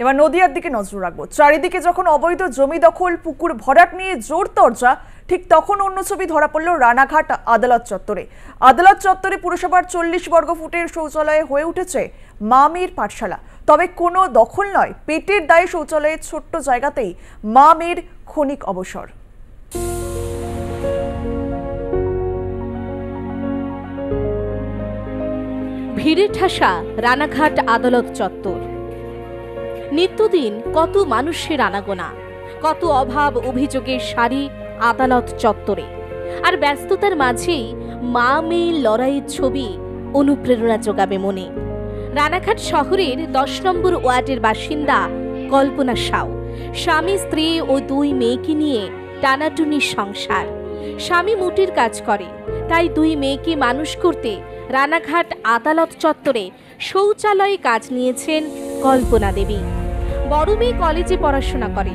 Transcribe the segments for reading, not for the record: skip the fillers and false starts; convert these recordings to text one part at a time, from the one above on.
এবার নদিয়ার দিকে নজর রাখবো। চারিদিকে যখন অবৈধ জমি দখল, পুকুর ভরাট নিয়ে জোর তরজা, ঠিক তখন অন্য ছবি ধরা পড়ল রানাঘাট আদালত চত্বরে। আদালত চত্বরে পুরসভার 40 বর্গফুটের শৌচালয়ে হয়ে উঠেছে মা মেয়ের পাঠশালা। তবে কোনো দখল নয়, পেটের দায়ে শৌচালয়ের ছোট্ট জায়গাতেই মা মেয়ের ক্ষণিক অবসর। ভিড়ে ঠাসা রানাঘাট আদালত চত্বর। নিত্যদিন কত মানুষের আনাগোনা, কত অভাব অভিযোগের সারি আদালত চত্বরে। আর ব্যস্ততার মাঝেই মা মেয়ের লড়াইয়ের ছবি অনুপ্রেরণা যোগাবে মনে। রানাঘাট শহরের 10 নম্বর ওয়ার্ডের বাসিন্দা কল্পনা সাউ। স্বামী, স্ত্রী ও 2 মেয়েকে নিয়ে টানাটুনির সংসার। স্বামী মুটির কাজ করে, তাই 2 মেয়েকে মানুষ করতে রানাঘাট আদালত চত্বরে শৌচালয়ে কাজ নিয়েছেন কল্পনা দেবী। বড় মেয়ে কলেজে পড়াশোনা করে,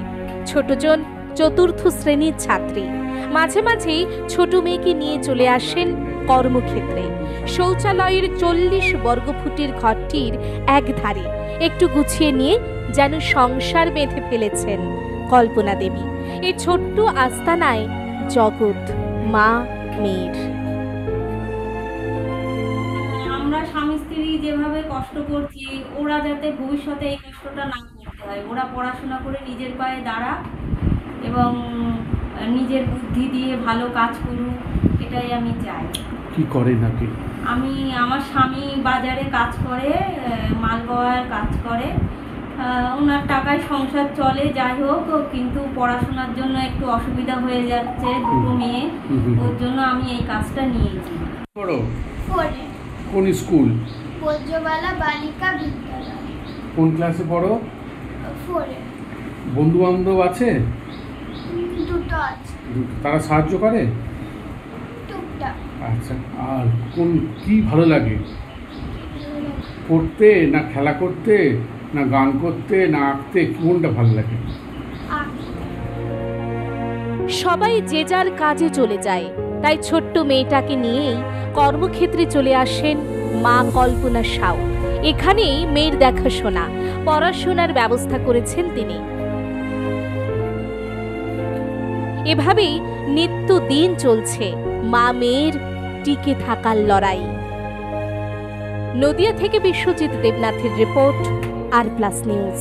ছোটজন 4র্থ শ্রেণীর ছাত্রী। মাঝে মাঝেই ছোট মেয়েকে নিয়ে চলে আসেন কর্মক্ষেত্রে। শৌচালয়ের 40 বর্গফুটের ঘরটির একধারে একটু গুছিয়ে নিয়ে যেন সংসার বেঁধে ফেলেছেন কল্পনা দেবী। এই ছোট্ট আস্তানায় জগৎ মা মেয়ের। আমরা স্বামী স্ত্রী যেভাবে কষ্ট করছি, ওরা যাতে ভবিষ্যতে এই কষ্টটা না করতে হয়। ওরা পড়াশোনা করে নিজের পায়ে দাঁড়াক এবং নিজের বুদ্ধি দিয়ে ভালো কাজ করুক, এটাই আমি চাই। কি করে নাকি? আমার স্বামী বাজারে কাজ করে, মালবওয়ার কাজ করে। ওনার টাকায় সংসার চলে, যাই হোক, কিন্তু পড়াশোনার জন্য একটু অসুবিধা হয়ে যাচ্ছে, 2 মেয়ে, ওর জন্য আমি এই কাজটা নিয়েছি। কোন স্কুল? বজ্রবালা বালিকা বিদ্যালয়। কোন ক্লাসে পড়ো? 4 এ। বন্ধু বান্ধব আছে? 2টো আছে। তারা সাহায্য করে? টুকটাক। আচ্ছা, আর কি ভালো লাগে করতে, না খেলা করতে, না গান করতে, না আঁকতে? কোনটা ভালো লাগে? সবাই যে যার কাজে চলে যায়, তাই ছোট্ট মেয়েটাকে নিয়েই কর্মক্ষেত্রে চলে আসেন মা কল্পনা সাউ। এখানেই মেয়ের দেখাশোনা, পড়াশোনার ব্যবস্থা করেছেন তিনি। এভাবেই নিত্যদিন চলছে মা মেয়ের টিকে থাকার লড়াই। নদিয়া থেকে বিশ্বজিৎ দেবনাথের রিপোর্ট, আর প্লাস নিউজ।